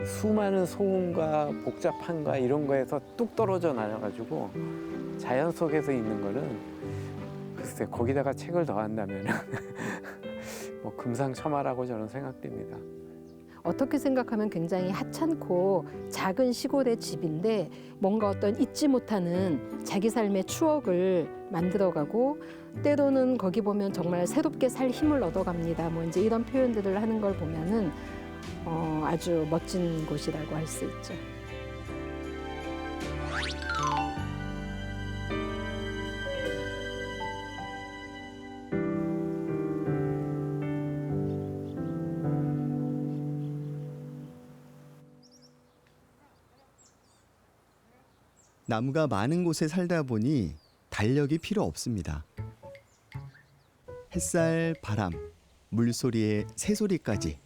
수많은 소음과 복잡함과 이런 거에서 뚝 떨어져 나와가지고 자연 속에서 있는 거는 글쎄 거기다가 책을 더한다면 뭐 금상첨화라고 저는 생각됩니다. 어떻게 생각하면 굉장히 하찮고 작은 시골의 집인데 뭔가 어떤 잊지 못하는 자기 삶의 추억을 만들어가고 때로는 거기 보면 정말 새롭게 살 힘을 얻어갑니다. 뭐 이제 이런 표현들을 하는 걸 보면은 아주 멋진 곳이라고 할 수 있죠. 나무가 많은 곳에 살다 보니 달력이 필요 없습니다. 햇살, 바람, 물소리에 새소리까지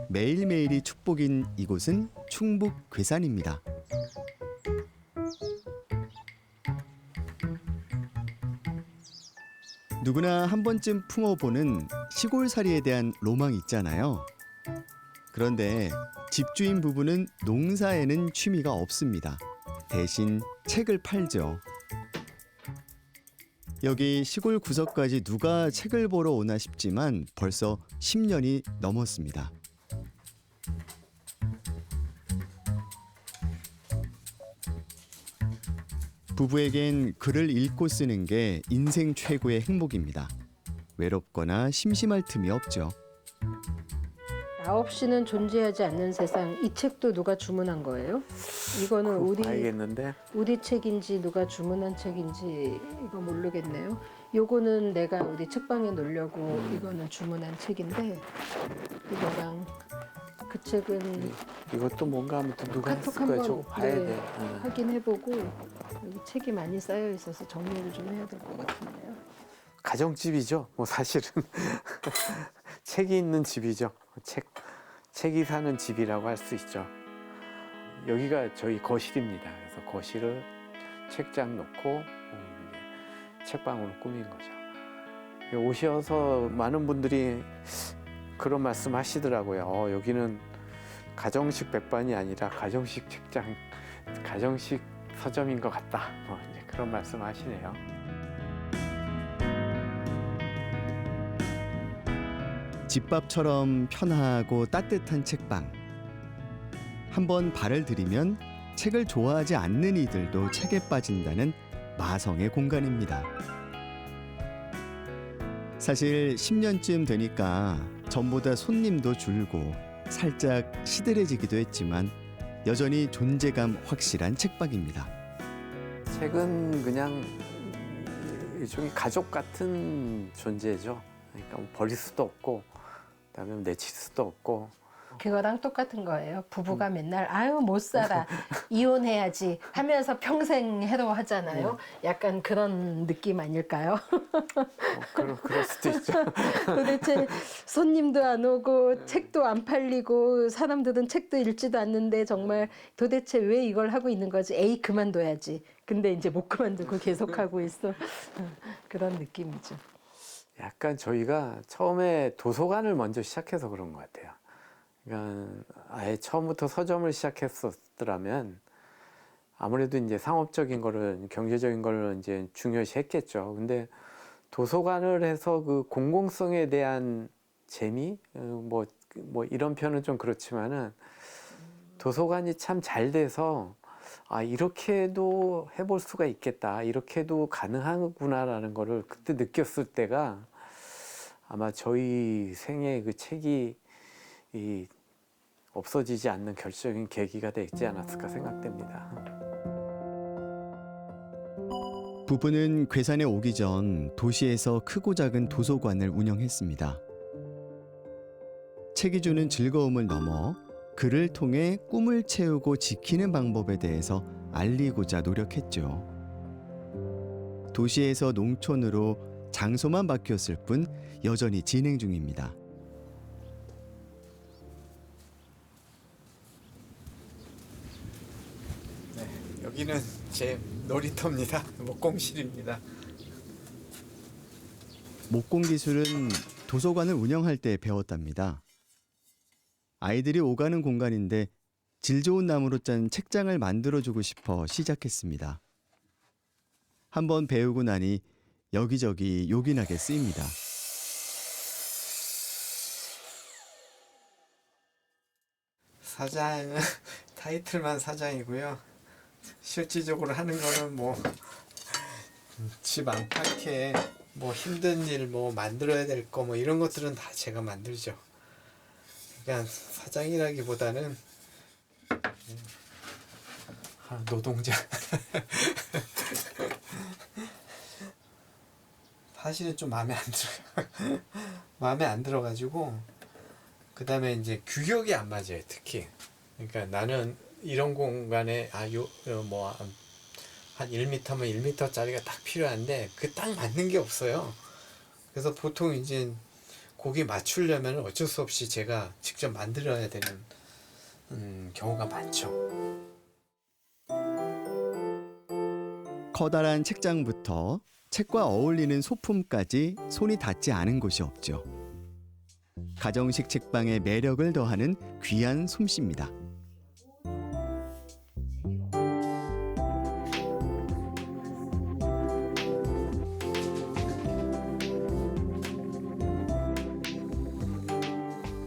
매일매일이 축복인 이곳은 충북 괴산입니다. 누구나 한 번쯤 품어보는 시골살이에 대한 로망이 있잖아요. 그런데 집주인 부부는 농사에는 취미가 없습니다. 대신 책을 팔죠. 여기 시골 구석까지 누가 책을 보러 오나 싶지만 벌써 10년이 넘었습니다. 부부에겐 글을 읽고 쓰는 게 인생 최고의 행복입니다. 외롭거나 심심할 틈이 없죠. 9시는 존재하지 않는 세상, 이 책도 누가 주문한 거예요? 이거는 봐야겠는데. 우리 책인지 누가 주문한 책인지 이거 모르겠네요. 요거는 내가 우리 책방에 놓으려고 이거는 주문한 책인데 이거랑 그 책은 이것도 뭔가 아무튼 누가 했을 카톡 거야. 한번 저거 봐야 돼. 확인해보고 여기 책이 많이 쌓여 있어서 정리를 좀 해야 될 것 같은데요. 가정집이죠. 뭐 사실은 책이 있는 집이죠. 책이 사는 집이라고 할 수 있죠. 여기가 저희 거실입니다. 그래서 거실을 책장 놓고 이제 책방으로 꾸민 거죠. 오셔서 많은 분들이 그런 말씀 하시더라고요. 여기는 가정식 백반이 아니라 가정식 책장, 가정식 서점인 것 같다. 뭐 이제 그런 말씀 하시네요. 집밥처럼 편하고 따뜻한 책방. 한번 발을 들이면 책을 좋아하지 않는 이들도 책에 빠진다는 마성의 공간입니다. 사실 10년쯤 되니까 전보다 손님도 줄고 살짝 시들해지기도 했지만 여전히 존재감 확실한 책방입니다. 책은 그냥 일종의 가족 같은 존재죠. 그러니까 뭐 버릴 수도 없고, 그다음에 내칠 수도 없고. 그거랑 똑같은 거예요. 부부가 맨날 아유 못 살아 이혼해야지 하면서 평생 해로하잖아요. 약간 그런 느낌 아닐까요? 그럴 수도 있죠. 도대체 손님도 안 오고 책도 안 팔리고 사람들은 책도 읽지도 않는데 정말 도대체 왜 이걸 하고 있는 거지? 에이 그만둬야지. 근데 이제 못 그만두고 계속 하고 있어. 그런 느낌이죠. 약간 저희가 처음에 도서관을 먼저 시작해서 그런 것 같아요. 그러니까 아예 처음부터 서점을 시작했었더라면 아무래도 이제 상업적인 거를, 경제적인 거를 이제 중요시 했겠죠. 근데 도서관을 해서 그 공공성에 대한 재미? 뭐 이런 표현은 좀 그렇지만은 도서관이 참 잘 돼서 아, 이렇게도 해볼 수가 있겠다. 이렇게도 가능하구나라는 거를 그때 느꼈을 때가 아마 저희 생애 그 책이 없어지지 않는 결정적인 계기가 되지 않았을까 생각됩니다. 부부는 괴산에 오기 전 도시에서 크고 작은 도서관을 운영했습니다. 책이 주는 즐거움을 넘어 글을 통해 꿈을 채우고 지키는 방법에 대해서 알리고자 노력했죠. 도시에서 농촌으로 장소만 바뀌었을 뿐 여전히 진행 중입니다. 네, 여기는 제 놀이터입니다. 목공실입니다. 목공 기술은 도서관을 운영할 때 배웠답니다. 아이들이 오가는 공간인데 질 좋은 나무로 짠 책장을 만들어주고 싶어 시작했습니다. 한번 배우고 나니 여기저기 요긴하게 쓰입니다. 사장은 타이틀만 사장이고요. 실질적으로 하는 거는 뭐 집 안팎에 뭐 힘든 일 뭐 만들어야 될 거 뭐 이런 것들은 다 제가 만들죠. 그러니까 사장이라기보다는 노동자. 사실은 좀 마음에 안 들어요. 마음에 안 들어가지고 그다음에 이제 규격이 안 맞아요. 특히 그러니까 나는 이런 공간에 한 1m면 1m짜리가 딱 필요한데 그 딱 맞는 게 없어요. 그래서 보통 이제 거기 맞추려면 어쩔 수 없이 제가 직접 만들어야 되는 경우가 많죠. 커다란 책장부터 책과 어울리는 소품까지 손이 닿지 않은 곳이 없죠. 가정식 책방의 매력을 더하는 귀한 솜씨입니다.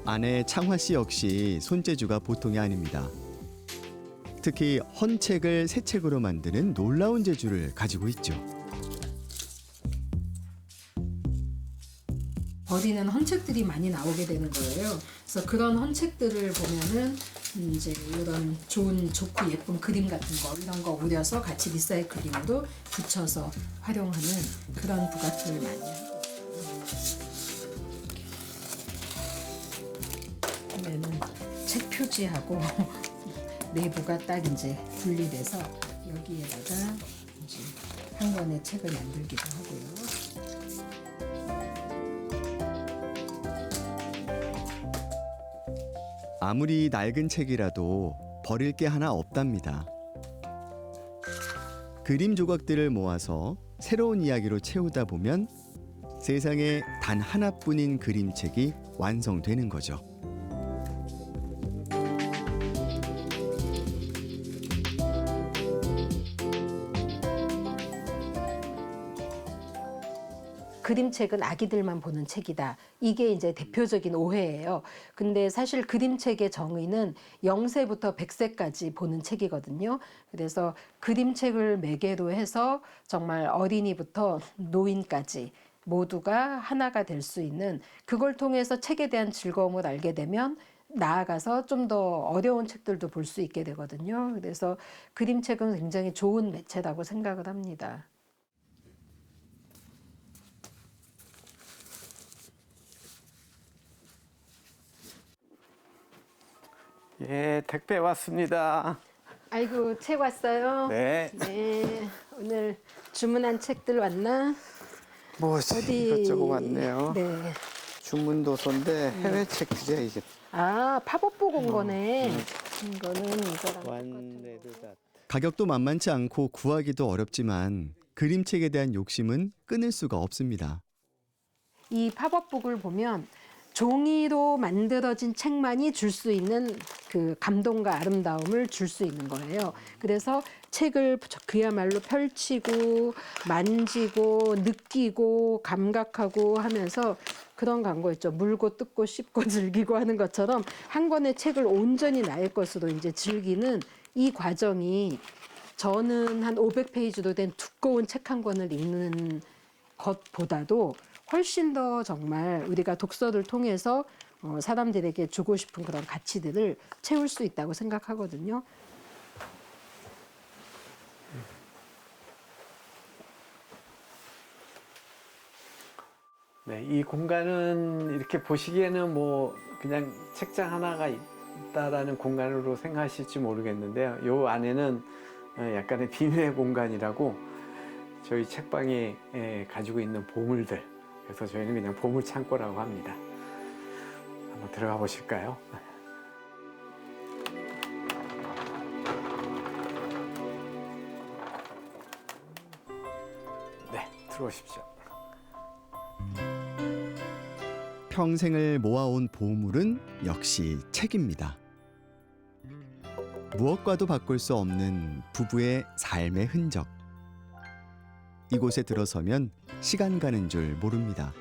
아내 창화 씨 역시 손재주가 보통이 아닙니다. 특히 헌책을 새 책으로 만드는 놀라운 재주를 가지고 있죠. 버리는 헌책들이 많이 나오게 되는 거예요. 그래서 그런 헌책들을 보면은 이제 이런 좋고 예쁜 그림 같은 거 이런 거 오려서 같이 리사이클링으로 붙여서 활용하는 그런 부각들을 많이 하고 보면은 책 표지하고 내부가 딱 이제 분리돼서 여기에다가 이제 한 권의 책을 만들기도 하고요. 아무리 낡은 책이라도 버릴 게 하나 없답니다. 그림 조각들을 모아서 새로운 이야기로 채우다 보면 세상에 단 하나뿐인 그림책이 완성되는 거죠. 그림책은 아기들만 보는 책이다. 이게 이제 대표적인 오해예요. 근데 사실 그림책의 정의는 0세부터 100세까지 보는 책이거든요. 그래서 그림책을 매개로 해서 정말 어린이부터 노인까지 모두가 하나가 될 수 있는 그걸 통해서 책에 대한 즐거움을 알게 되면 나아가서 좀 더 어려운 책들도 볼 수 있게 되거든요. 그래서 그림책은 굉장히 좋은 매체라고 생각을 합니다. 예, 택배 왔습니다. 아이고, 책 왔어요? 네. 네, 오늘 주문한 책들 왔나? 뭐 이것저것 왔네요. 네. 주문 도서인데 해외 책이죠 이게. 아, 팝업북 온 거네. 이거는 이거랑 완레드닷. 가격도 만만치 않고 구하기도 어렵지만 그림책에 대한 욕심은 끊을 수가 없습니다. 이 팝업북을 보면 종이로 만들어진 책만이 줄 수 있는 그 감동과 아름다움을 줄 수 있는 거예요. 그래서 책을 그야말로 펼치고 만지고 느끼고 감각하고 하면서 그런 광고 있죠. 물고 뜯고 씹고 즐기고 하는 것처럼 한 권의 책을 온전히 나의 것으로 이제 즐기는 이 과정이 저는 한 500페이지로 된 두꺼운 책 한 권을 읽는 것보다도 훨씬 더 정말 우리가 독서를 통해서 사람들에게 주고 싶은 그런 가치들을 채울 수 있다고 생각하거든요. 네, 이 공간은 이렇게 보시기에는 뭐 그냥 책장 하나가 있다라는 공간으로 생각하실지 모르겠는데요. 요 안에는 약간의 비밀의 공간이라고 저희 책방이 가지고 있는 보물들, 그래서 저희는 그냥 보물 창고라고 합니다. 한번 들어가 보실까요? 네, 들어오십시오. 평생을 모아온 보물은 역시 책입니다. 무엇과도 바꿀 수 없는 부부의 삶의 흔적. 이곳에 들어서면 시간 가는 줄 모릅니다.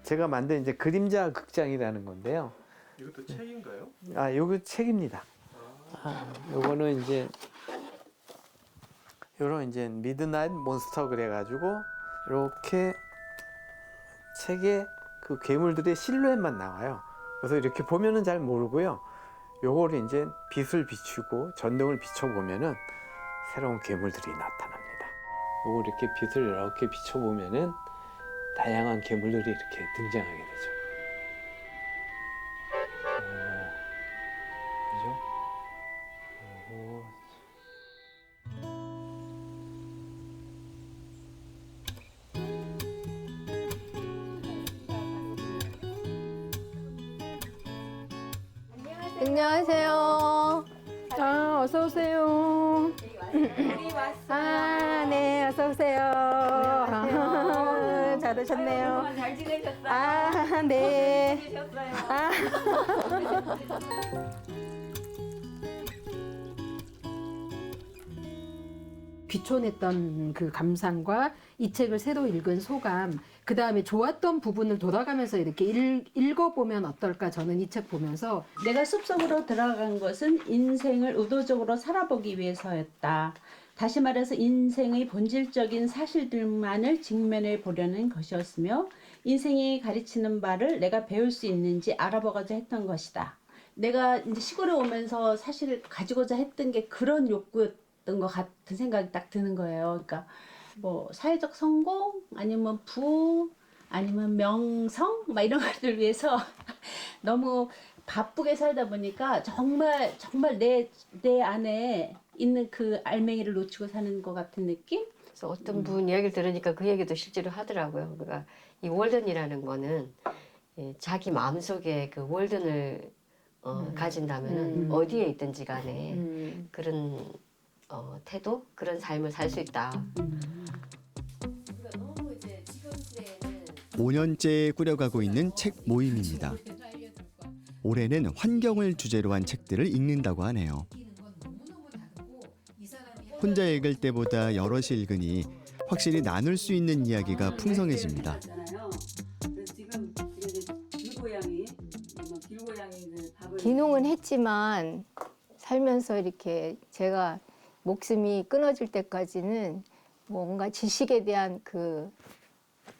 제가 만든 이제 그림자 극장이라는 건데요. 이것도 책인가요? 아, 요거 책입니다. 요거는 이제 요런 이제 미드나잇 몬스터 그래가지고 이렇게 책에 그 괴물들의 실루엣만 나와요. 그래서 이렇게 보면은 잘 모르고요. 요거를 이제 빛을 비추고 전등을 비춰보면은 새로운 괴물들이 나타납니다. 요거 이렇게 빛을 이렇게 비춰보면은 다양한 괴물들이 이렇게 등장하게 되죠. 그죠? 오. 안녕하세요. 아, 어서 오세요. 아, 네, 어서 오세요. 아, 잘 오셨네요. 잘 지내셨어요? 아, 네. 지내셨어요? 아. 귀촌했던 그 감상과 이 책을 새로 읽은 소감, 그 다음에 좋았던 부분을 돌아가면서 이렇게 읽어보면 어떨까, 저는 이 책 보면서. 내가 숲속으로 들어간 것은 인생을 의도적으로 살아보기 위해서였다. 다시 말해서 인생의 본질적인 사실들만을 직면해 보려는 것이었으며 인생이 가르치는 바를 내가 배울 수 있는지 알아보고자 했던 것이다. 내가 이제 시골에 오면서 사실 가지고자 했던 게 그런 욕구였던 것 같은 생각이 딱 드는 거예요. 그러니까 뭐 사회적 성공 아니면 부 아니면 명성 막 이런 것들 위해서 너무 바쁘게 살다 보니까 정말 내 안에 있는 그 알맹이를 놓치고 사는 것 같은 느낌? 그래서 어떤 분 이야기를 들으니까 그 얘기도 실제로 하더라고요. 그러니까 이 월든이라는 거는 자기 마음속에 그 월든을 가진다면 어디에 있든지 간에 그런 태도, 그런 삶을 살 수 있다. 5년째 꾸려가고 있는 책 모임입니다. 올해는 환경을 주제로 한 책들을 읽는다고 하네요. 혼자 읽을 때보다 여럿이 읽으니 확실히 나눌 수 있는 이야기가 풍성해집니다. 귀농은 했지만 살면서 이렇게 제가 목숨이 끊어질 때까지는 뭔가 지식에 대한 그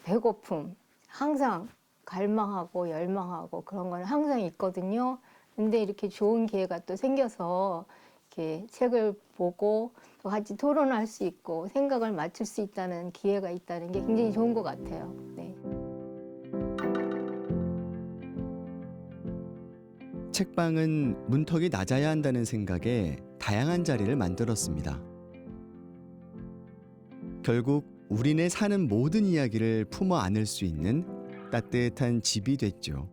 배고픔, 항상 갈망하고 열망하고 그런 건 항상 있거든요. 근데 이렇게 좋은 기회가 또 생겨서 이렇게 책을 보고 또 같이 토론할 수 있고 생각을 맞출 수 있다는 기회가 있다는 게 굉장히 좋은 것 같아요. 네. 책방은 문턱이 낮아야 한다는 생각에 다양한 자리를 만들었습니다. 결국 우리네 사는 모든 이야기를 품어 안을 수 있는 따뜻한 집이 됐죠.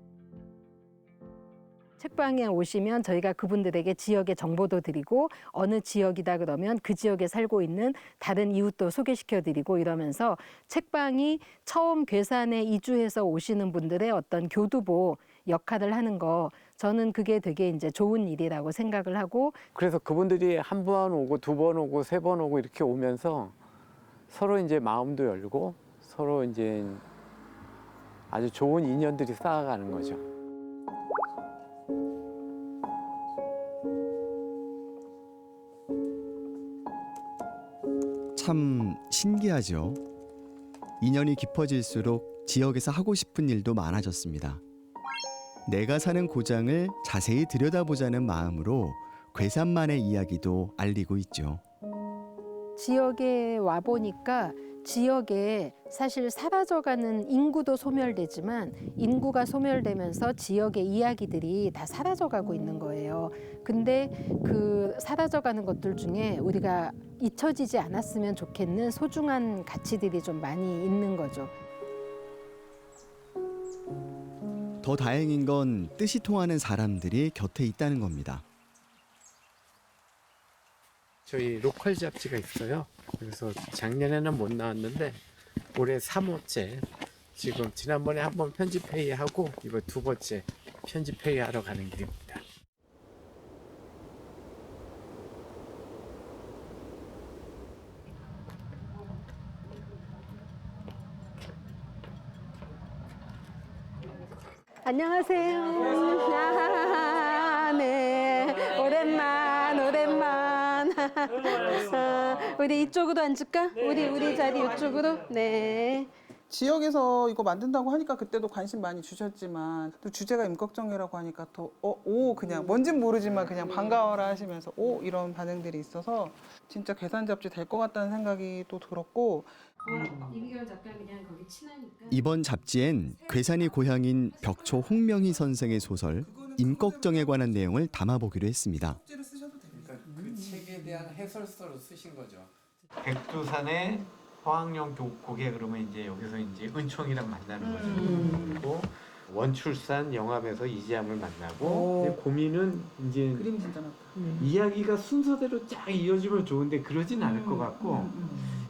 책방에 오시면 저희가 그분들에게 지역의 정보도 드리고 어느 지역이다 그러면 그 지역에 살고 있는 다른 이웃도 소개시켜 드리고 이러면서 책방이 처음 괴산에 이주해서 오시는 분들의 어떤 교두보 역할을 하는 거, 저는 그게 되게 이제 좋은 일이라고 생각을 하고. 그래서 그분들이 한 번 오고 두 번 오고 세 번 오고 이렇게 오면서 서로 이제 마음도 열고 서로 이제 아주 좋은 인연들이 쌓아가는 거죠. 참 신기하죠. 인연이 깊어질수록 지역에서 하고 싶은 일도 많아졌습니다. 내가 사는 고장을 자세히 들여다보자는 마음으로 괴산만의 이야기도 알리고 있죠. 지역에 와 보니까 지역에 사실 사라져가는 인구도 소멸되지만 인구가 소멸되면서 지역의 이야기들이 다 사라져가고 있는 거예요. 근데 그 사라져가는 것들 중에 우리가 잊혀지지 않았으면 좋겠는 소중한 가치들이 좀 많이 있는 거죠. 더 다행인 건 뜻이 통하는 사람들이 곁에 있다는 겁니다. 저희 로컬 잡지가 있어요. 그래서 작년에는 못 나왔는데 올해 3호째. 지금 지난번에 한번 편집 회의하고 이거 2번째 편집 회의하러 가는 길입니다. 안녕하세요. 아, 네. 오랜만. 우리 이쪽으로 앉을까? 우리 자리 이쪽으로. 네. 지역에서 이거 만든다고 하니까 그때도 관심 많이 주셨지만 또 주제가 임꺽정이라고 하니까 더 그냥 뭔진 모르지만 그냥 반가워라 하시면서 이런 반응들이 있어서 진짜 괴산 잡지 될 것 같다는 생각이 또 들었고 이기경 작가 그냥 거기 친하니까. 이번 잡지엔 괴산이 고향인 벽초 홍명희 선생의 소설 임꺽정에 관한 내용을 담아보기로 했습니다. 그러니까 그 책에 대한 해설서로 쓰신 거죠. 백두산의 화학용 고개 그러면 이제 여기서 이제 은총이랑 만나는 거죠. 그리고 원출산 영암에서 이지암을 만나고 근데 고민은 이제 그림이 진짜 많다. 이야기가 순서대로 쫙 이어지면 좋은데 그러진 않을 것 같고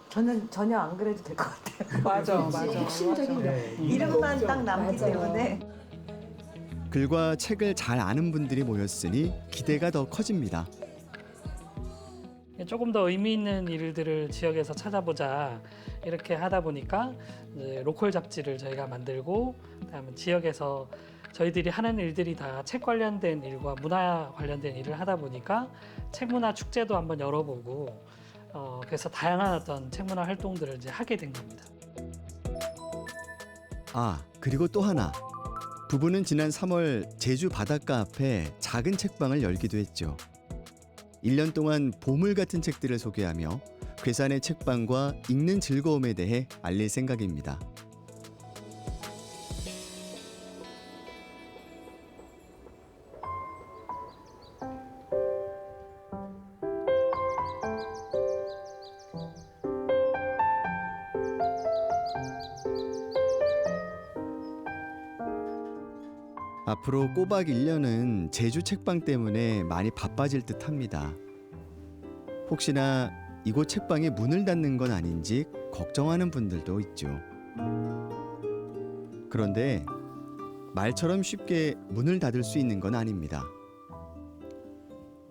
저는 전혀 안 그래도 될 것 같아요. 맞아. 핵심적인 네, 이름만 딱 남기 맞아요. 때문에. 글과 책을 잘 아는 분들이 모였으니 기대가 더 커집니다. 조금 더 의미 있는 일들을 지역에서 찾아보자 이렇게 하다 보니까 이제 로컬 잡지를 저희가 만들고 그다음에 지역에서 저희들이 하는 일들이 다 책 관련된 일과 문화 관련된 일을 하다 보니까 책문화 축제도 한번 열어보고 그래서 다양한 어떤 책문화 활동들을 이제 하게 된 겁니다. 그리고 또 하나. 부부는 지난 3월 제주 바닷가 앞에 작은 책방을 열기도 했죠. 1년 동안 보물 같은 책들을 소개하며 괴산의 책방과 읽는 즐거움에 대해 알릴 생각입니다. 앞으로 꼬박 1년은 제주 책방 때문에 많이 바빠질 듯합니다. 혹시나 이곳 책방이 문을 닫는 건 아닌지 걱정하는 분들도 있죠. 그런데 말처럼 쉽게 문을 닫을 수 있는 건 아닙니다.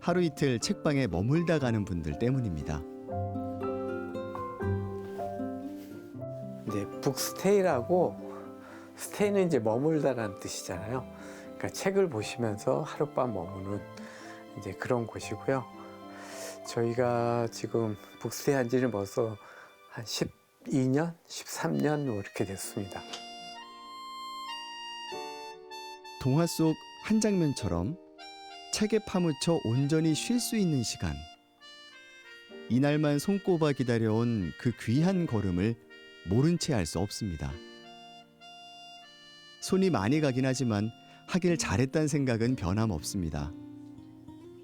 하루 이틀 책방에 머물다 가는 분들 때문입니다. 이제 북스테이라고 스테이는 이제 머물다라는 뜻이잖아요. 그러니까 책을 보시면서 하룻밤 머무는 이제 그런 곳이고요. 저희가 지금 북스테이 한 지는 벌써 한 12년, 13년 뭐 이렇게 됐습니다. 동화 속 한 장면처럼 책에 파묻혀 온전히 쉴 수 있는 시간. 이날만 손꼽아 기다려온 그 귀한 걸음을 모른 채 알 수 없습니다. 손이 많이 가긴 하지만 하길 잘했다는 생각은 변함없습니다.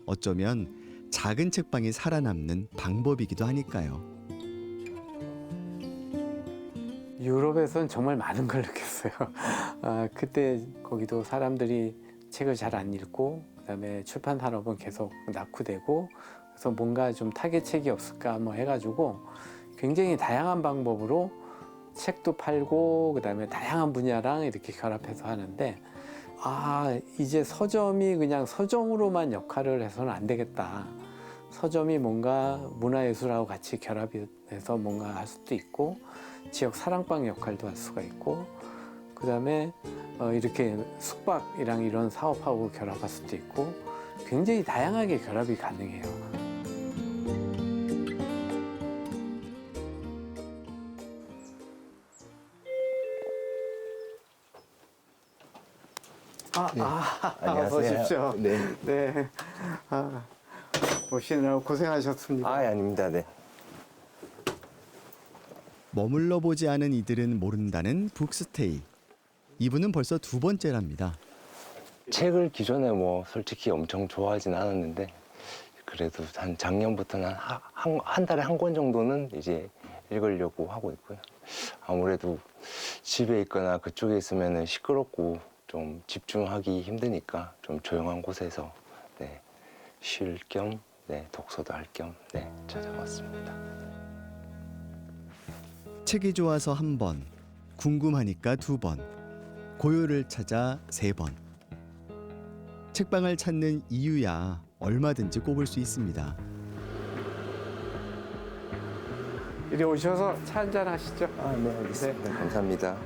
어쩌면 작은 책방이 살아남는 방법이기도 하니까요. 유럽에서는 정말 많은 걸 느꼈어요. 그때 거기도 사람들이 책을 잘 안 읽고 그다음에 출판 산업은 계속 낙후되고 그래서 뭔가 좀 타겟책이 없을까 뭐 해가지고 굉장히 다양한 방법으로 책도 팔고 그다음에 다양한 분야랑 이렇게 결합해서 하는데 이제 서점이 그냥 서점으로만 역할을 해서는 안 되겠다. 서점이 뭔가 문화예술하고 같이 결합해서 뭔가 할 수도 있고 지역 사랑방 역할도 할 수가 있고 그다음에 이렇게 숙박이랑 이런 사업하고 결합할 수도 있고 굉장히 다양하게 결합이 가능해요. 안녕하세요. 오십시오. 네. 네. 오시느라고 고생하셨습니다. 아닙니다. 네. 머물러 보지 않은 이들은 모른다는 북스테이. 이분은 벌써 2번째랍니다. 책을 기존에 뭐 솔직히 엄청 좋아하진 않았는데 그래도 한 작년부터는 한 달에 한 권 정도는 이제 읽으려고 하고 있고요. 아무래도 집에 있거나 그쪽에 있으면 시끄럽고 좀 집중하기 힘드니까 좀 조용한 곳에서 네, 쉴 겸 네, 독서도 할 겸 네, 찾아왔습니다. 책이 좋아서 1번, 궁금하니까 2번, 고요를 찾아 3번. 책방을 찾는 이유야 얼마든지 꼽을 수 있습니다. 이리 오셔서 차 한잔 하시죠. 아, 네, 알겠습니다. 감사합니다.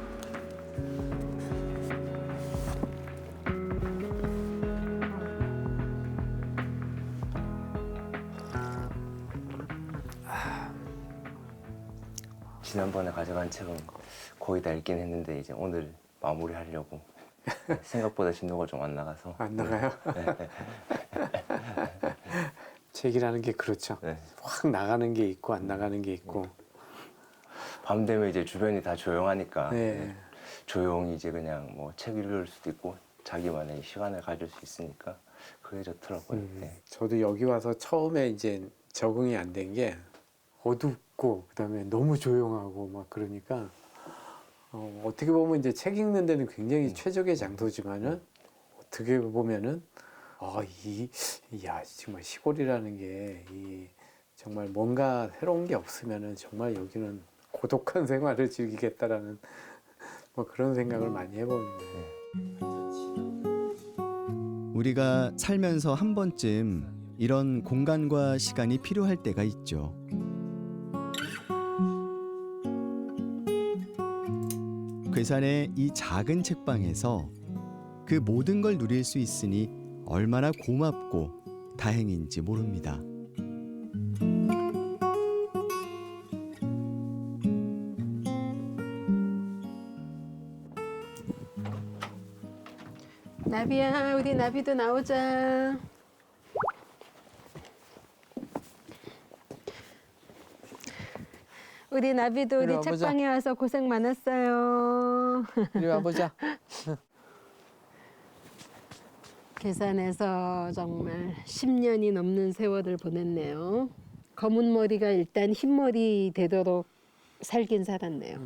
지난번에 가져간 책은 거의 다 읽긴 했는데 이제 오늘 마무리하려고 생각보다 진도가 좀 안 나가서 안 나가요? 네. 책이라는 게 그렇죠. 네. 확 나가는 게 있고 안 나가는 게 있고. 밤 되면 이제 주변이 다 조용하니까 네. 조용히 이제 그냥 뭐 책 읽을 수도 있고 자기만의 시간을 가질 수 있으니까 그게 좋더라고요. 네. 저도 여기 와서 처음에 이제 적응이 안 된 게 어둡고 그다음에 너무 조용하고 막 그러니까 어떻게 보면 이제 책 읽는 데는 굉장히 최적의 장소지만은 어떻게 보면은 정말 시골이라는 게 정말 뭔가 새로운 게 없으면은 정말 여기는 고독한 생활을 즐기겠다라는 뭐 그런 생각을 많이 해봅니다. 우리가 살면서 한 번쯤 이런 공간과 시간이 필요할 때가 있죠. 괴산의 이 작은 책방에서 그 모든 걸 누릴 수 있으니 얼마나 고맙고 다행인지 모릅니다. 나비야, 우리 나비도 나오자. 우리 나비도 이리 우리 와보자. 책방에 와서 고생 많았어요. 이리 와보자. 괴산에서 정말 10년이 넘는 세월을 보냈네요. 검은 머리가 일단 흰 머리 되도록 살긴 살았네요.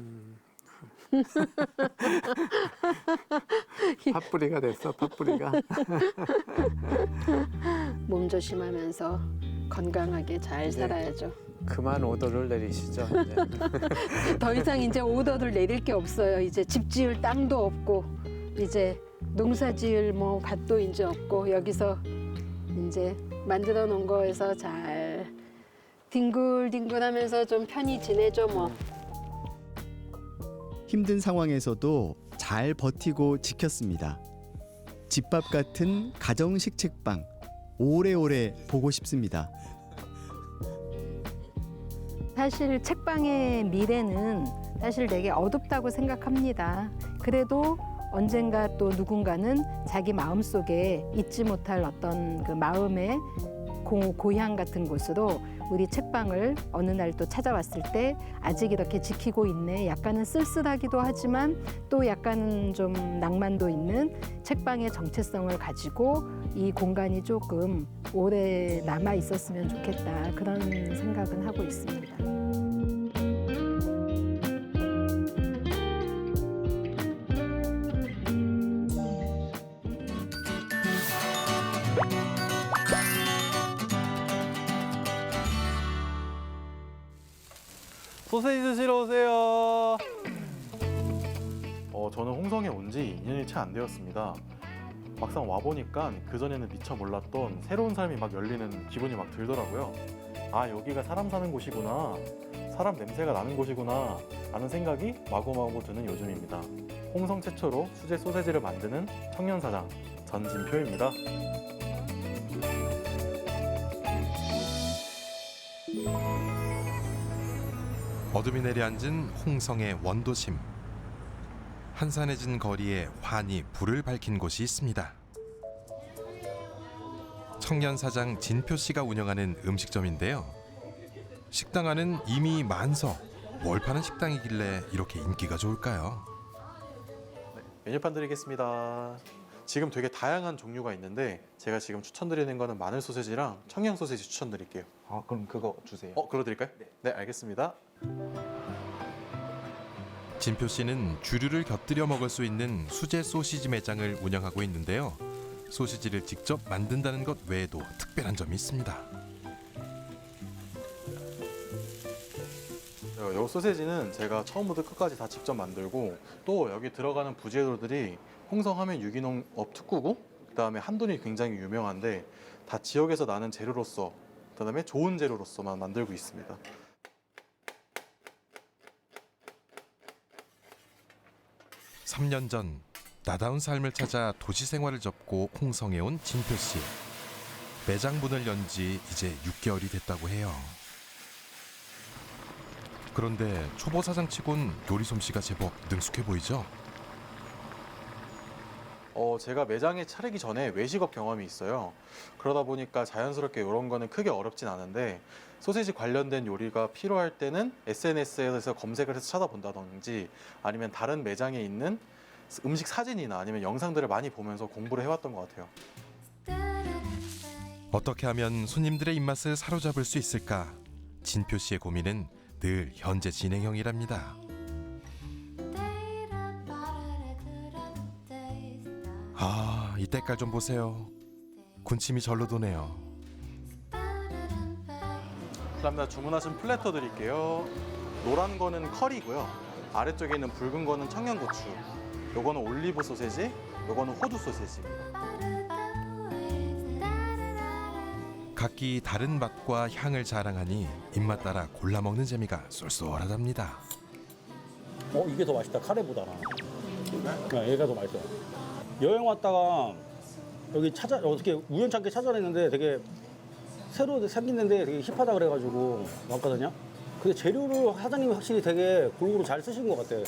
팥뿌리가 됐어, 팥뿌리가. 몸 조심하면서 건강하게 잘 살아야죠. 그만 오더를 내리시죠. 이제. 더 이상 이제 오더를 내릴 게 없어요. 이제 집 지을 땅도 없고 이제 농사 지을 뭐 밭도 이제 없고 여기서 이제 만들어 놓은 거에서 잘 뒹굴뒹굴하면서 좀 편히 지내죠 뭐. 힘든 상황에서도 잘 버티고 지켰습니다. 집밥 같은 가정식 책방 오래오래 보고 싶습니다. 사실 책방의 미래는 사실 되게 어둡다고 생각합니다. 그래도 언젠가 또 누군가는 자기 마음속에 잊지 못할 어떤 그 마음의 고향 같은 곳으로 우리 책방을 어느 날 또 찾아왔을 때 아직 이렇게 지키고 있네. 약간은 쓸쓸하기도 하지만 또 약간은 좀 낭만도 있는 책방의 정체성을 가지고 이 공간이 조금 오래 남아 있었으면 좋겠다. 그런 생각은 하고 있습니다. 소세지 드시러 오세요. 저는 홍성에 온 지 2년이 채 안 되었습니다. 막상 와보니까 그전에는 미처 몰랐던 새로운 삶이 막 열리는 기분이 막 들더라고요. 아, 여기가 사람 사는 곳이구나. 사람 냄새가 나는 곳이구나. 라는 생각이 마구마구 드는 요즘입니다. 홍성 최초로 수제 소세지를 만드는 청년사장 전진표입니다. 어둠이 내려앉은 홍성의 원도심. 한산해진 거리에 환히 불을 밝힌 곳이 있습니다. 청년사장 진표 씨가 운영하는 음식점인데요. 식당 안은 이미 만석, 뭘 파는 식당이길래 이렇게 인기가 좋을까요? 메뉴판 드리겠습니다. 지금 되게 다양한 종류가 있는데 제가 지금 추천드리는 거는 마늘 소세지랑 청양 소세지 추천드릴게요. 아, 그럼 그거 주세요. 그거 드릴까요? 네, 알겠습니다. 진표 씨는 주류를 곁들여 먹을 수 있는 수제 소시지 매장을 운영하고 있는데요. 소시지를 직접 만든다는 것 외에도 특별한 점이 있습니다. 이 소세지는 제가 처음부터 끝까지 다 직접 만들고 또 여기 들어가는 부재료들이 홍성하면 유기농업 특구고 그다음에 한돈이 굉장히 유명한데 다 지역에서 나는 재료로서 그다음에 좋은 재료로서만 만들고 있습니다. 삼 년 전 나다운 삶을 찾아 도시 생활을 접고 홍성에 온 진표 씨. 매장 문을 연 지 이제 6개월이 됐다고 해요. 그런데 초보 사장치곤 요리 솜씨가 제법 능숙해 보이죠? 제가 매장에 차리기 전에 외식업 경험이 있어요. 그러다 보니까 자연스럽게 이런 거는 크게 어렵진 않은데 소세지 관련된 요리가 필요할 때는 SNS에서 검색을 해서 찾아본다든지 아니면 다른 매장에 있는 음식 사진이나 아니면 영상들을 많이 보면서 공부를 해왔던 것 같아요. 어떻게 하면 손님들의 입맛을 사로잡을 수 있을까? 진표 씨의 고민은 늘 현재 진행형이랍니다. 아, 이 때깔 좀 보세요. 군침이 절로 도네요. 감사합니다. 주문하신 플래터 드릴게요. 노란 거는 커리고요. 아래쪽에 있는 붉은 거는 청양고추. 요거는 올리브 소세지, 요거는 호두 소세지입니다. 각기 다른 맛과 향을 자랑하니 입맛 따라 골라 먹는 재미가 쏠쏠하답니다. 이게 더 맛있다, 카레보다는. 얘가 더 맛있어요. 여행 왔다가 여기 어떻게 우연찮게 찾아냈는데 되게 새로 생겼는데 되게 힙하다 그래가지고 왔거든요. 근데 재료를 사장님이 확실히 되게 골고루 잘 쓰신 것 같아요.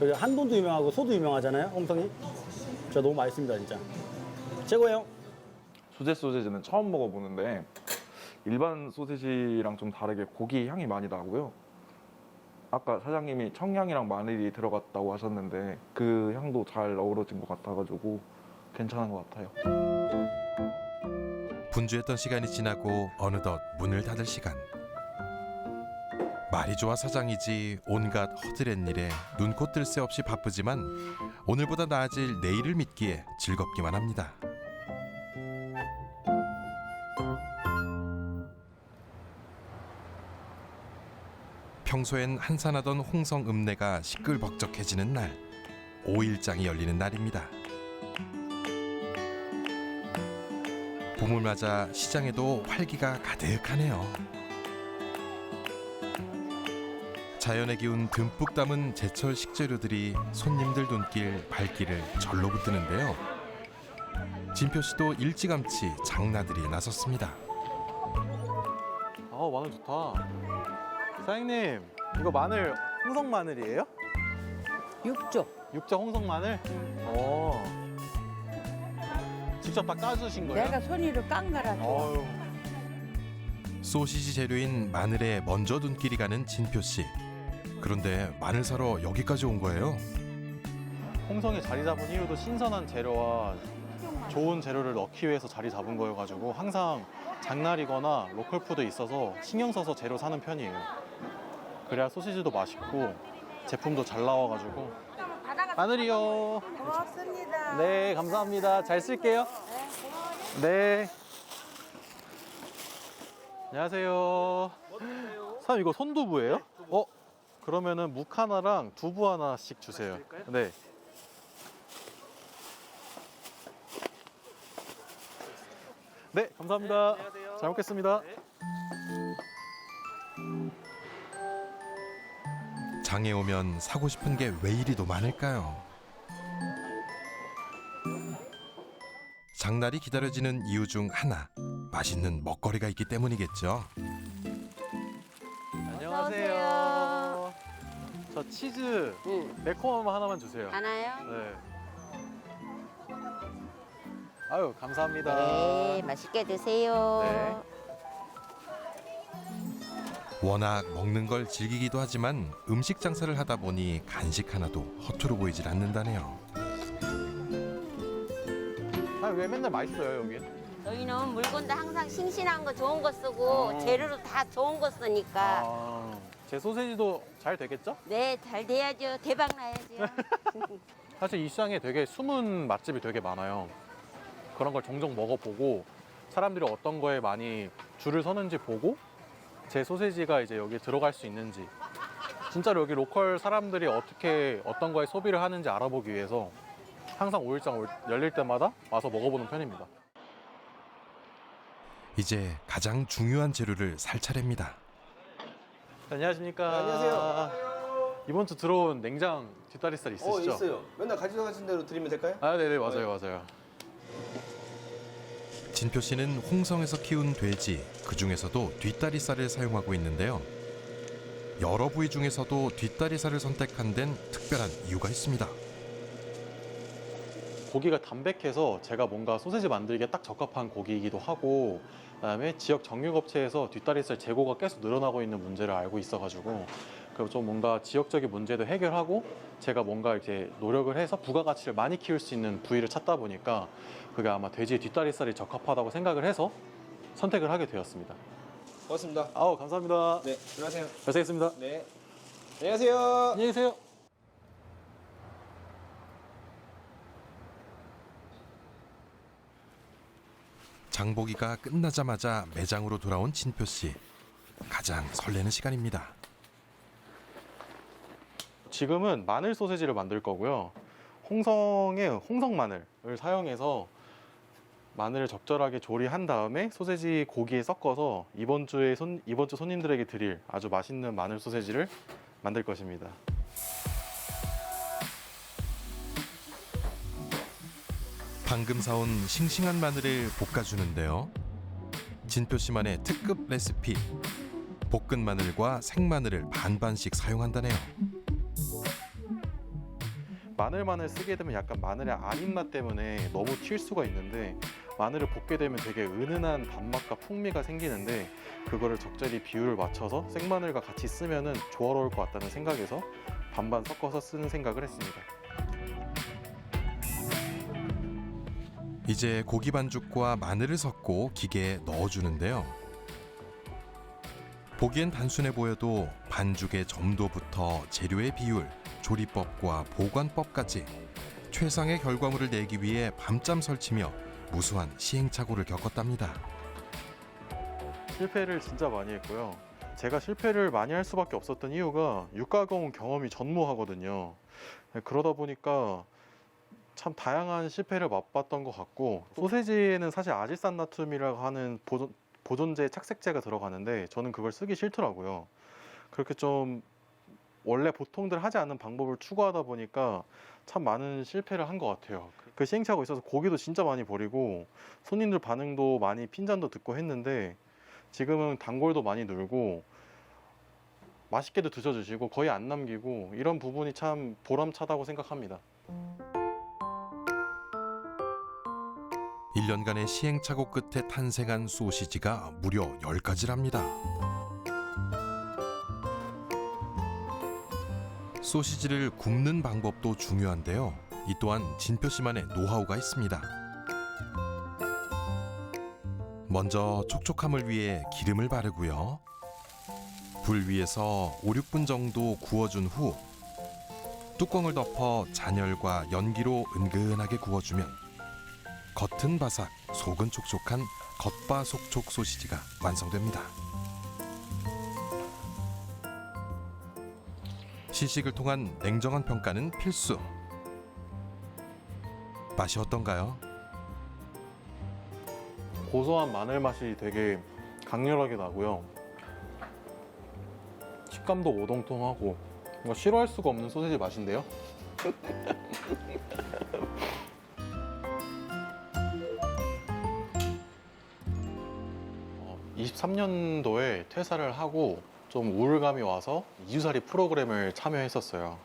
여기 한돈도 유명하고 소도 유명하잖아요, 홍성이. 진짜 너무 맛있습니다, 진짜. 최고예요. 수제 소세지는 처음 먹어보는데 일반 소세지랑 좀 다르게 고기 향이 많이 나고요. 아까 사장님이 청양이랑 마늘이 들어갔다고 하셨는데 그 향도 잘 어우러진 것 같아가지고 괜찮은 것 같아요. 분주했던 시간이 지나고 어느덧 문을 닫을 시간. 말이 좋아 사장이지 온갖 허드렛 일에 눈코 뜰 새 없이 바쁘지만 오늘보다 나아질 내일을 믿기에 즐겁기만 합니다. 평소엔 한산하던 홍성 읍내가 시끌벅적해지는 날, 5일장이 열리는 날입니다. 봄을 맞아 시장에도 활기가 가득하네요. 자연의 기운 듬뿍 담은 제철 식재료들이 손님들 눈길, 발길을 절로 붙드는데요. 진표 씨도 일찌감치 장나들이에 나섰습니다. 마늘 좋다. 사장님, 이거 마늘 홍성 마늘이에요? 육조 홍성 마늘? 직접 다 까주신 거예요? 내가 손으로 깐 거라고. 소시지 재료인 마늘에 먼저 눈길이 가는 진표 씨. 그런데 마늘 사러 여기까지 온 거예요. 홍성에 자리 잡은 이유도 신선한 재료와 좋은 재료를 넣기 위해서 자리 잡은 거여가지고 항상 장날이거나 로컬 푸드 있어서 신경 써서 재료 사는 편이에요. 그래야 소시지도 맛있고 제품도 잘 나와가지고. 마늘이요. 고맙습니다. 네, 감사합니다. 잘 쓸게요. 네. 안녕하세요. 사장님, 이거 손두부예요? 그러면은 묵 하나랑 두부 하나씩 주세요. 네. 네, 감사합니다. 잘 먹겠습니다. 장에 오면 사고 싶은 게 왜 이리도 많을까요? 장날이 기다려지는 이유 중 하나, 맛있는 먹거리가 있기 때문이겠죠. 안녕하세요. 저 치즈 매콤한 거 하나만 주세요. 하나요? 네. 아유, 감사합니다. 네, 맛있게 드세요. 네. 워낙 먹는 걸 즐기기도 하지만 음식 장사를 하다 보니 간식 하나도 허투루 보이질 않는다네요. 왜 맨날 맛있어요 여기? 저희는 물건도 항상 싱싱한 거 좋은 거 쓰고 재료도 다 좋은 거 쓰니까 제 소세지도 잘 되겠죠? 네, 잘 돼야죠. 대박 나야죠. 사실 이 시장에 되게 숨은 맛집이 되게 많아요. 그런 걸 종종 먹어보고 사람들이 어떤 거에 많이 줄을 서는지 보고 제 소세지가 이제 여기 들어갈 수 있는지 진짜로 여기 로컬 사람들이 어떻게 어떤 거에 소비를 하는지 알아보기 위해서 항상 5일장 열릴 때마다 와서 먹어보는 편입니다. 이제 가장 중요한 재료를 살 차례입니다. 안녕하십니까. 안녕하세요. 이번 주 들어온 냉장 뒷다리살 있으시죠? 있어요. 맨날 가져가신 대로 드리면 될까요? 아, 네네, 맞아요. 진표 씨는 홍성에서 키운 돼지, 그중에서도 뒷다리살을 사용하고 있는데요. 여러 부위 중에서도 뒷다리살을 선택한 데는 특별한 이유가 있습니다. 고기가 담백해서 제가 뭔가 소세지 만들기에 딱 적합한 고기이기도 하고 그다음에 지역 정육업체에서 뒷다리살 재고가 계속 늘어나고 있는 문제를 알고 있어가지고 그리고 좀 뭔가 지역적인 문제도 해결하고 제가 뭔가 이렇게 노력을 해서 부가가치를 많이 키울 수 있는 부위를 찾다 보니까 그게 아마 돼지의 뒷다리살이 적합하다고 생각을 해서 선택을 하게 되었습니다. 고맙습니다. 아우, 감사합니다. 네, 들어가세요. 잘 쓰겠습니다. 네. 안녕하세요. 안녕히 계세요. 장보기가 끝나자마자 매장으로 돌아온 진표 씨. 가장 설레는 시간입니다. 지금은 마늘 소세지를 만들 거고요. 홍성의 홍성 마늘을 사용해서 마늘을 적절하게 조리한 다음에 소세지 고기에 섞어서 이번 주 손님들에게 드릴 아주 맛있는 마늘 소세지를 만들 것입니다. 방금 사온 싱싱한 마늘을 볶아주는데요. 진표 씨만의 특급 레시피. 볶은 마늘과 생마늘을 반반씩 사용한다네요. 마늘만을 쓰게 되면 약간 마늘의 아린 맛 때문에 너무 튈 수가 있는데 마늘을 볶게 되면 되게 은은한 단맛과 풍미가 생기는데 그거를 적절히 비율을 맞춰서 생마늘과 같이 쓰면은 조화로울 것 같다는 생각에서 반반 섞어서 쓰는 생각을 했습니다. 이제 고기 반죽과 마늘을 섞고 기계에 넣어주는데요. 보기엔 단순해 보여도 반죽의 점도부터 재료의 비율, 조리법과 보관법까지 최상의 결과물을 내기 위해 밤잠 설치며 무수한 시행착오를 겪었답니다. 실패를 진짜 많이 했고요. 제가 실패를 많이 할 수밖에 없었던 이유가 육가공 경험이 전무하거든요. 그러다 보니까 참 다양한 실패를 맛봤던 것 같고 소세지에는 사실 아질산나트륨이라고 하는 보존제 착색제가 들어가는데 저는 그걸 쓰기 싫더라고요. 그렇게 좀 원래 보통들 하지 않는 방법을 추구하다 보니까 참 많은 실패를 한 것 같아요. 그 시행착오가 있어서 고기도 진짜 많이 버리고 손님들 반응도 많이 핀잔도 듣고 했는데 지금은 단골도 많이 늘고 맛있게도 드셔주시고 거의 안 남기고 이런 부분이 참 보람차다고 생각합니다. 1년간의 시행착오 끝에 탄생한 소시지가 무려 10가지랍니다. 소시지를 굽는 방법도 중요한데요. 이 또한 진표 씨만의 노하우가 있습니다. 먼저 촉촉함을 위해 기름을 바르고요. 불 위에서 5, 6분 정도 구워준 후 뚜껑을 덮어 잔열과 연기로 은근하게 구워주면 겉은 바삭, 속은 촉촉한 겉바속촉 소시지가 완성됩니다. 시식을 통한 냉정한 평가는 필수. 맛이 어떤가요? 고소한 마늘 맛이 되게 강렬하게 나고요. 식감도 오동통하고 뭔가 싫어할 수가 없는 소세지 맛인데요. 23년도에 퇴사를 하고 좀 우울감이 와서 이주살이 프로그램을 참여했었어요.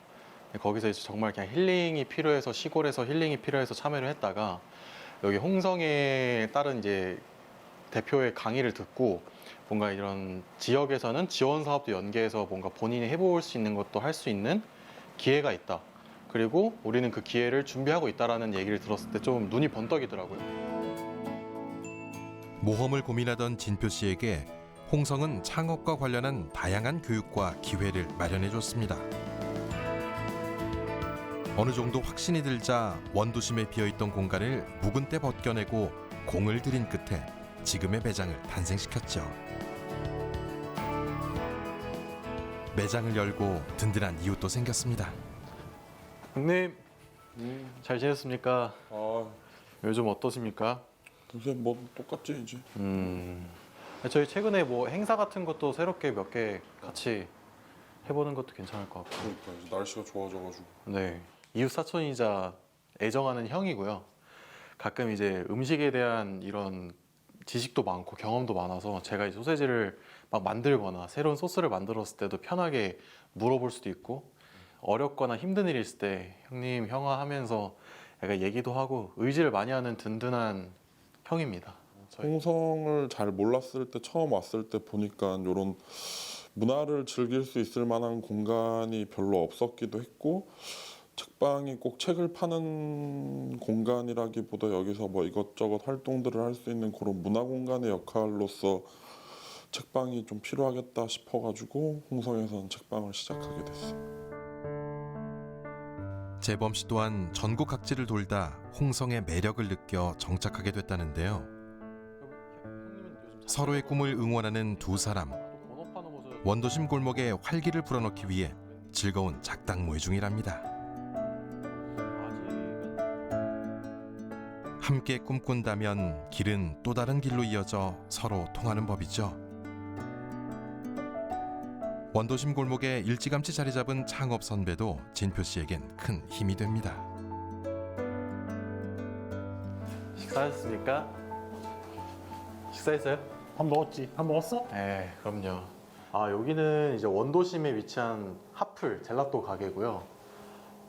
거기서 이제 정말 그냥 힐링이 필요해서 시골에서 힐링이 필요해서 참여를 했다가 여기 홍성에 따른 이제 대표의 강의를 듣고 뭔가 이런 지역에서는 지원 사업도 연계해서 뭔가 본인이 해볼 수 있는 것도 할 수 있는 기회가 있다. 그리고 우리는 그 기회를 준비하고 있다라는 얘기를 들었을 때 좀 눈이 번떡이더라고요. 모험을 고민하던 진표 씨에게 홍성은 창업과 관련한 다양한 교육과 기회를 마련해 줬습니다. 어느 정도 확신이 들자 원도심에 비어있던 공간을 묵은 때 벗겨내고 공을 들인 끝에 지금의 매장을 탄생시켰죠. 매장을 열고 든든한 이웃도 생겼습니다. 형님, 잘 지냈습니까? 요즘 어떠십니까? 요새 뭐 똑같지 이제. 저희 최근에 뭐 행사 같은 것도 새롭게 몇 개 같이 해보는 것도 괜찮을 것 같고. 그러니까 이제 날씨가 좋아져가지고. 네, 이웃 사촌이자 애정하는 형이고요. 가끔 이제 음식에 대한 이런 지식도 많고 경험도 많아서 제가 이 소세지를 막 만들거나 새로운 소스를 만들었을 때도 편하게 물어볼 수도 있고, 어렵거나 힘든 일이 있을 때 형님, 형아 하면서 약간 얘기도 하고 의지를 많이 하는 든든한 형입니다. 홍성을 잘 몰랐을 때, 처음 왔을 때 보니까 이런 문화를 즐길 수 있을 만한 공간이 별로 없었기도 했고, 책방이 꼭 책을 파는 공간이라기보다 여기서 뭐 이것저것 활동들을 할 수 있는 그런 문화 공간의 역할로서 책방이 좀 필요하겠다 싶어가지고 홍성에서는 책방을 시작하게 됐어요. 재범 씨 또한 전국 각지를 돌다 홍성의 매력을 느껴 정착하게 됐다는데요. 서로의 꿈을 응원하는 두 사람. 원도심 골목에 활기를 불어넣기 위해 즐거운 작당 모의 중이랍니다. 함께 꿈꾼다면 길은 또 다른 길로 이어져 서로 통하는 법이죠. 원도심 골목에 일찌감치 자리 잡은 창업 선배도 진표 씨에겐 큰 힘이 됩니다. 식사하셨습니까? 식사했어요? 밥 먹었지? 밥 먹었어? 네, 그럼요. 아, 여기는 이제 원도심에 위치한 하플 젤라또 가게고요.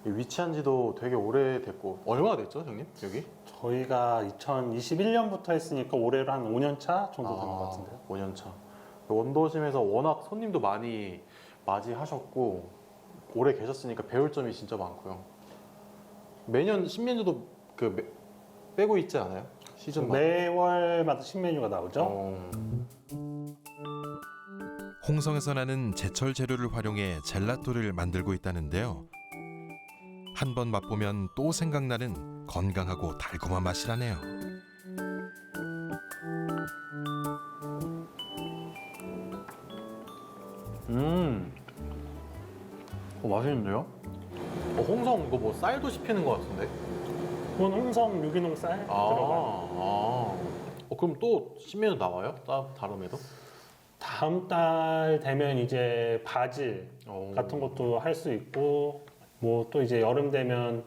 위치한 지도 되게 오래됐고, 얼마나 됐죠, 형님? 여기? 저희가 2021년부터 했으니까 올해로 한 5년 차 정도 된 것 같은데요. 5년 차. 원도심에서 워낙 손님도 많이 맞이하셨고 오래 계셨으니까 배울 점이 진짜 많고요. 매년 신메뉴도 빼고 있지 않아요? 시즌마다? 매월마다 신메뉴가 나오죠. 홍성에서 나는 제철 재료를 활용해 젤라또를 만들고 있다는데요. 한 번 맛보면 또 생각나는 건강하고 달콤한 맛이라네요. 맛있는데요? 홍성 이거 뭐 쌀도 씹히는 것 같은데? 그건 홍성 유기농 쌀 들어가. 그럼 또 신메뉴 나와요? 다른 애도? 다음 달 되면 이제 바질 같은 것도 할 수 있고, 뭐 또 이제 여름 되면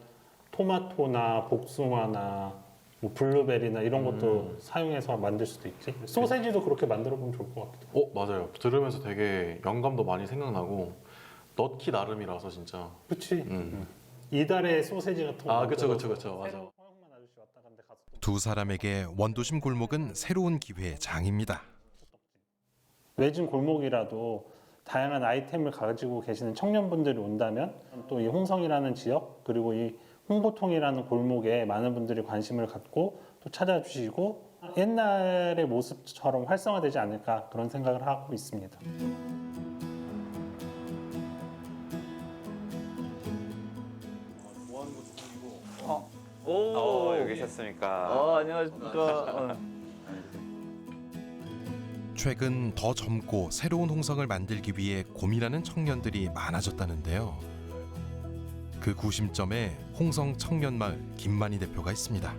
토마토나 복숭아나 뭐 블루베리나 이런 것도 사용해서 만들 수도 있지. 소세지도 그렇게 만들어 보면 좋을 것 같기도. 맞아요. 들으면서 되게 영감도 많이 생각나고 넣기 나름이라서 진짜. 그렇지. 이달의 소세지 같은 거. 그쵸. 맞아. 두 사람에게 원도심 골목은 새로운 기회의 장입니다. 외진 골목이라도 다양한 아이템을 가지고 계시는 청년분들이 온다면 또 이 홍성이라는 지역, 그리고 이 홍보통이라는 골목에 많은 분들이 관심을 갖고 또 찾아주시고 옛날의 모습처럼 활성화되지 않을까, 그런 생각을 하고 있습니다. 여기 계셨습니까? 안녕하십니까. 최근 더 젊고 새로운 홍성을 만들기 위해 고민하는 청년들이 많아졌다는데요. 그 구심점에 홍성 청년마을 김만희 대표가 있습니다.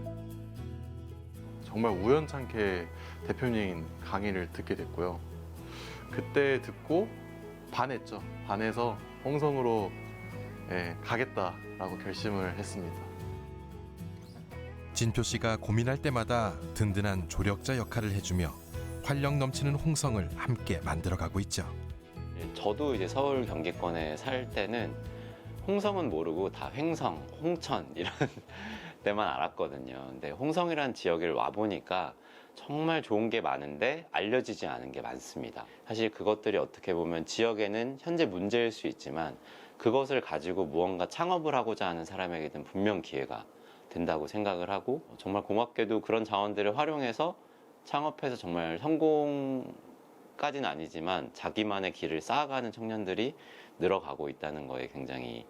정말 우연찮게 대표님 강의를 듣게 됐고요. 그때 듣고 반했죠. 반해서 홍성으로 가겠다라고 결심을 했습니다. 진표 씨가 고민할 때마다 든든한 조력자 역할을 해주며 활력 넘치는 홍성을 함께 만들어가고 있죠. 저도 이제 서울 경기권에 살 때는 홍성은 모르고 다 횡성, 홍천 이런 데만 알았거든요. 근데 홍성이라는 지역을 와 보니까 정말 좋은 게 많은데 알려지지 않은 게 많습니다. 사실 그것들이 어떻게 보면 지역에는 현재 문제일 수 있지만 그것을 가지고 무언가 창업을 하고자 하는 사람에게는 분명 기회가 된다고 생각을 하고, 정말 고맙게도 그런 자원들을 활용해서 창업해서 정말 성공까지는 아니지만 자기만의 길을 쌓아가는 청년들이 늘어가고 있다는 거에 굉장히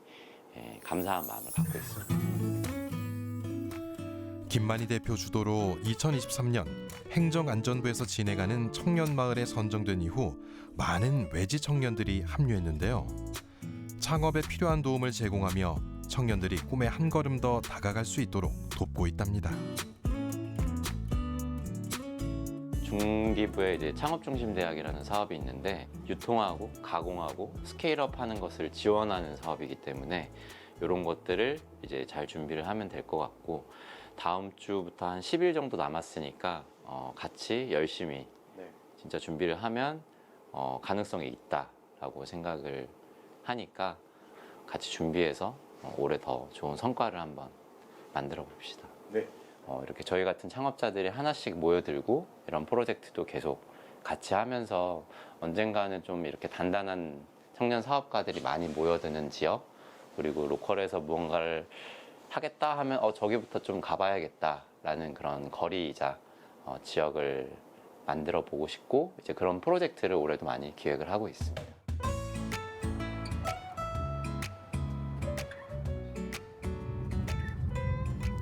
감사한 마음을 갖고 있습니다. 김만희 대표 주도로 2023년 행정안전부에서 진행하는 청년마을에 선정된 이후 많은 외지 청년들이 합류했는데요. 창업에 필요한 도움을 제공하며 청년들이 꿈에 한 걸음 더 다가갈 수 있도록 돕고 있답니다. 중기부에 이제 창업중심대학이라는 사업이 있는데 유통하고 가공하고 스케일업하는 것을 지원하는 사업이기 때문에 이런 것들을 이제 잘 준비를 하면 될 것 같고, 다음 주부터 한 10일 정도 남았으니까 같이 열심히 진짜 준비를 하면 가능성이 있다라고 생각을 하니까 같이 준비해서 올해 더 좋은 성과를 한번 만들어 봅시다. 네. 이렇게 저희 같은 창업자들이 하나씩 모여들고 이런 프로젝트도 계속 같이 하면서 언젠가는 좀 이렇게 단단한 청년 사업가들이 많이 모여드는 지역, 그리고 로컬에서 무언가를 하겠다 하면 저기부터 좀 가봐야겠다라는 그런 거리이자 지역을 만들어 보고 싶고, 이제 그런 프로젝트를 올해도 많이 기획을 하고 있습니다.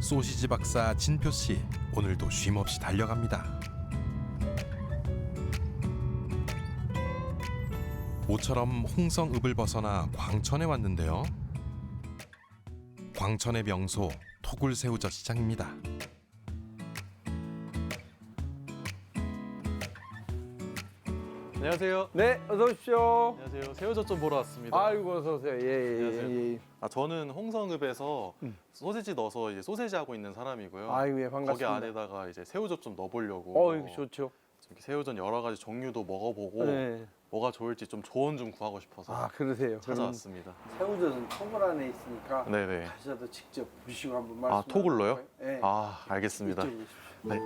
소시지 박사 진표 씨, 오늘도 쉼없이 달려갑니다. 모처럼 홍성읍을 벗어나 광천에 왔는데요. 광천의 명소 토굴새우젓 시장입니다. 안녕하세요. 네, 어서 오십시오. 안녕하세요. 새우젓 좀 보러 왔습니다. 아이고, 어서 오세요. 안녕하세요. 저는 홍성읍에서 소세지 넣어서 이제 소세지 하고 있는 사람이고요. 아이고, 예, 반갑습니다. 거기 안에다가 이제 새우젓 좀 넣어보려고. 이거 좋죠. 이렇게 새우젓 여러 가지 종류도 먹어보고 네. 뭐가 좋을지 좀 조언 좀 구하고 싶어서 그러세요. 찾아왔습니다. 새우젓은 토굴 안에 있으니까 네네. 가셔도 직접 보시고 한번 말씀. 토굴로요? 네. 알겠습니다. 네.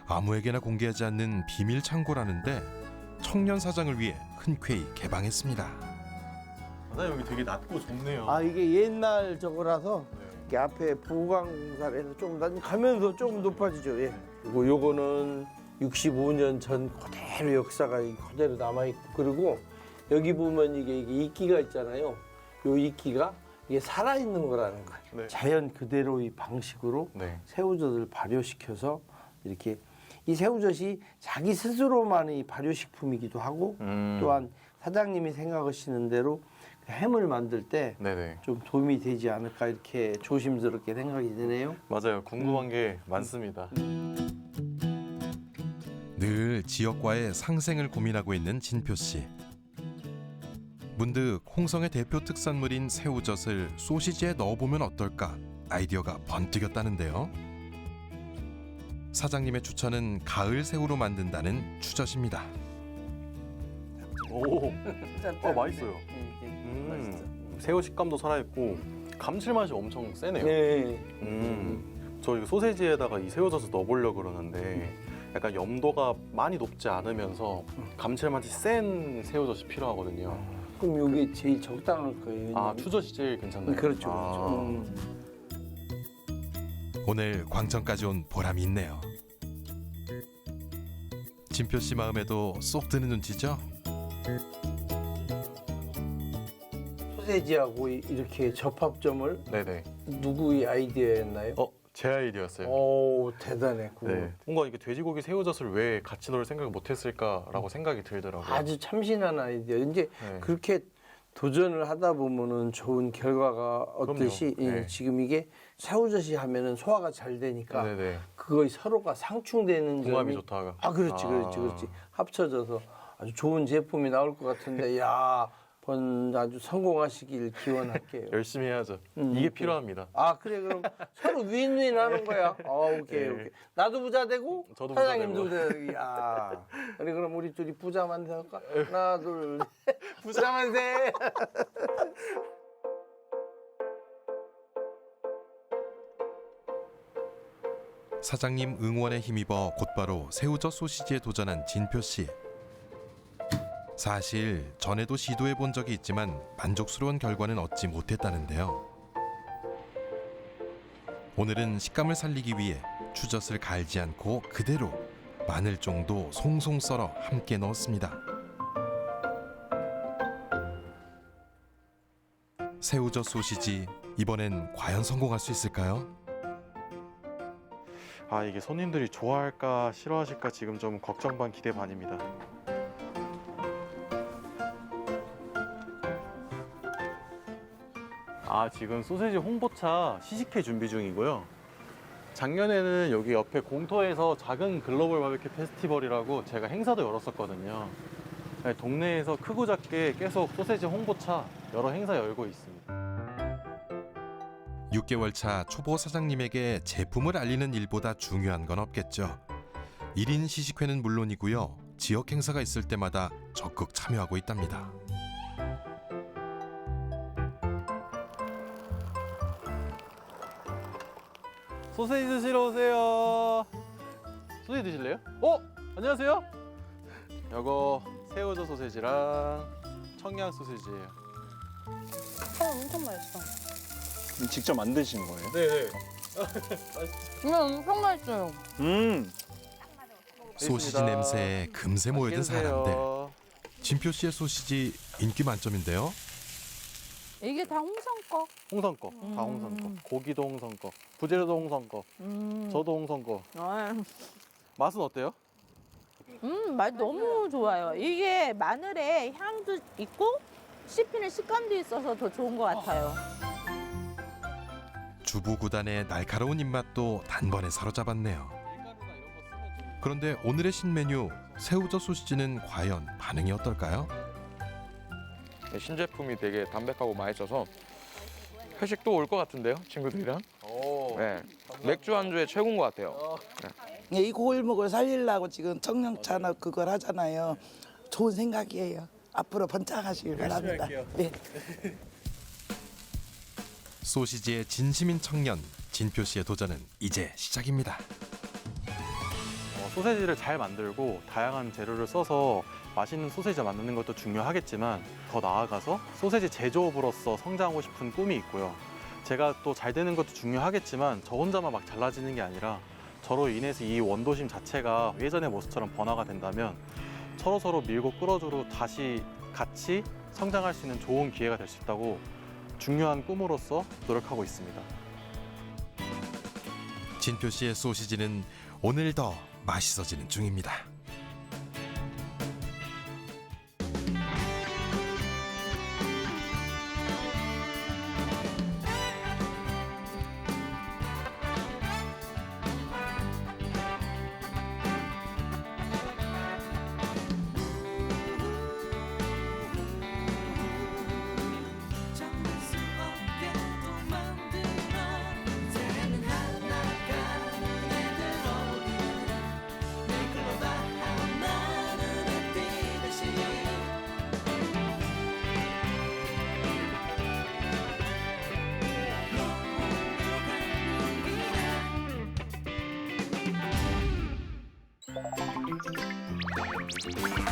아무에게나 공개하지 않는 비밀 창고라는데 청년 사장을 위해 흔쾌히 개방했습니다. 여기 되게 낮고 좋네요. 이게 옛날 저거라서 이렇게 앞에 보강공사를 해서 좀 가면서 조금 높아지죠. 예. 그리고 요거는 65년 전 그대로 역사가 그대로 남아있고, 그리고 여기 보면 이게 이끼가 있잖아요. 요 이끼가 이게 살아있는 거라는 거예요. 네. 자연 그대로의 방식으로 새우젓을 발효시켜서 이렇게, 이 새우젓이 자기 스스로만의 발효식품이기도 하고, 또한 사장님이 생각하시는 대로 햄을 만들 때 좀 도움이 되지 않을까, 이렇게 조심스럽게 생각이 드네요. 맞아요. 궁금한 게 많습니다. 늘 지역과의 상생을 고민하고 있는 진표 씨. 문득 홍성의 대표 특산물인 새우젓을 소시지에 넣어보면 어떨까 아이디어가 번뜩였다는데요. 사장님의 추천은 가을 새우로 만든다는 추젓입니다. 오, 맛있어요. 새우 식감도 살아있고 감칠맛이 엄청 세네요. 네. 저 이거 소세지에다가 이 새우젓을 넣어보려고 그러는데 약간 염도가 많이 높지 않으면서 감칠맛이 센 새우젓이 필요하거든요. 그럼 이게 제일 적당할 거예요. 추젓이 제일 괜찮나요? 그렇죠, 그렇죠. 오늘 광천까지 온 보람이 있네요. 진표 씨 마음에도 쏙 드는 눈치죠? 소세지하고 이렇게 접합점을 누구의 아이디어였나요? 제 아이디어였어요. 오, 대단해. 네. 뭔가 이게 돼지고기 새우젓을 왜 같이 넣을 생각을 못했을까라고 생각이 들더라고요. 아주 참신한 아이디어. 이제 그렇게 도전을 하다 보면은 좋은 결과가 얻듯이 지금 이게 새우젓이 하면은 소화가 잘 되니까 그거 서로가 상충되는 궁합이 점이 좋다가. 그렇지. 합쳐져서 아주 좋은 제품이 나올 것 같은데, 야, 아주 성공하시길 기원할게요. 열심히 해야죠. 이게 필요합니다. 그래, 그럼 서로 윈윈 하는 거야. 오케이. 나도 부자 되고 저도 사장님도 부자 부자 되고. 야, 그래, 그럼 우리 둘이 부자만 될까? 하나, 둘, 부자만 돼. 사장님 응원에 힘입어 곧바로 새우젓 소시지에 도전한 진표 씨. 사실 전에도 시도해 본 적이 있지만 만족스러운 결과는 얻지 못했다는데요. 오늘은 식감을 살리기 위해 추젓을 갈지 않고 그대로 마늘 정도 송송 썰어 함께 넣었습니다. 새우젓 소시지, 이번엔 과연 성공할 수 있을까요? 아, 이게 손님들이 좋아할까 싫어하실까 지금 좀 걱정 반 기대 반입니다. 아, 지금 소세지 홍보차 시식회 준비 중이고요. 작년에는 여기 옆에 공터에서 작은 글로벌 바베큐 페스티벌이라고 제가 행사도 열었었거든요. 동네에서 크고 작게 계속 소세지 홍보차 여러 행사 열고 있습니다. 6개월 차 초보 사장님에게 제품을 알리는 일보다 중요한 건 없겠죠. 1인 시식회는 물론이고요. 지역 행사가 있을 때마다 적극 참여하고 있답니다. 소세지 드시러 오세요. 소세지 드실래요? 안녕하세요. 이거 새우젓 소세지랑 청양 소세지예요. 엄청 맛있어. 직접 만드신 거예요? 네. 엄청 맛있어요. 소시지 냄새에 금세 모여든 사람들. 진표 씨의 소시지 인기 만점인데요. 이게 다 홍성 거. 홍성 거, 다 홍성 거. 고기도 홍성 거, 부재료도 홍성 거, 저도 홍성 거. 맛은 어때요? 맛 너무 좋아요. 이게 마늘에 향도 있고 씹히는 식감도 있어서 더 좋은 것 같아요. 주부 구단의 날카로운 입맛도 단번에 사로잡았네요. 그런데 오늘의 신메뉴 새우젓 소시지는 과연 반응이 어떨까요? 신제품이 되게 담백하고 맛있어서 회식도 올 것 같은데요, 친구들이랑. 네. 맥주 안주에 최고인 것 같아요. 네. 이 골목을 살리려고 지금 청량차나 그걸 하잖아요. 좋은 생각이에요. 앞으로 번창하시길 바랍니다. 네. 소시지의 진심인 청년 진표 씨의 도전은 이제 시작입니다. 소세지를 잘 만들고 다양한 재료를 써서 맛있는 소세지 만드는 것도 중요하겠지만 더 나아가서 소세지 제조업으로서 성장하고 싶은 꿈이 있고요. 제가 또 잘 되는 것도 중요하겠지만 저 혼자만 막 잘나지는 게 아니라 저로 인해서 이 원도심 자체가 예전의 모습처럼 번화가 된다면 서로서로 밀고 끌어주고 다시 같이 성장할 수 있는 좋은 기회가 될 수 있다고 중요한 꿈으로서 노력하고 있습니다. 진표 씨의 소시지는 오늘 더 맛있어지는 중입니다. Thank you.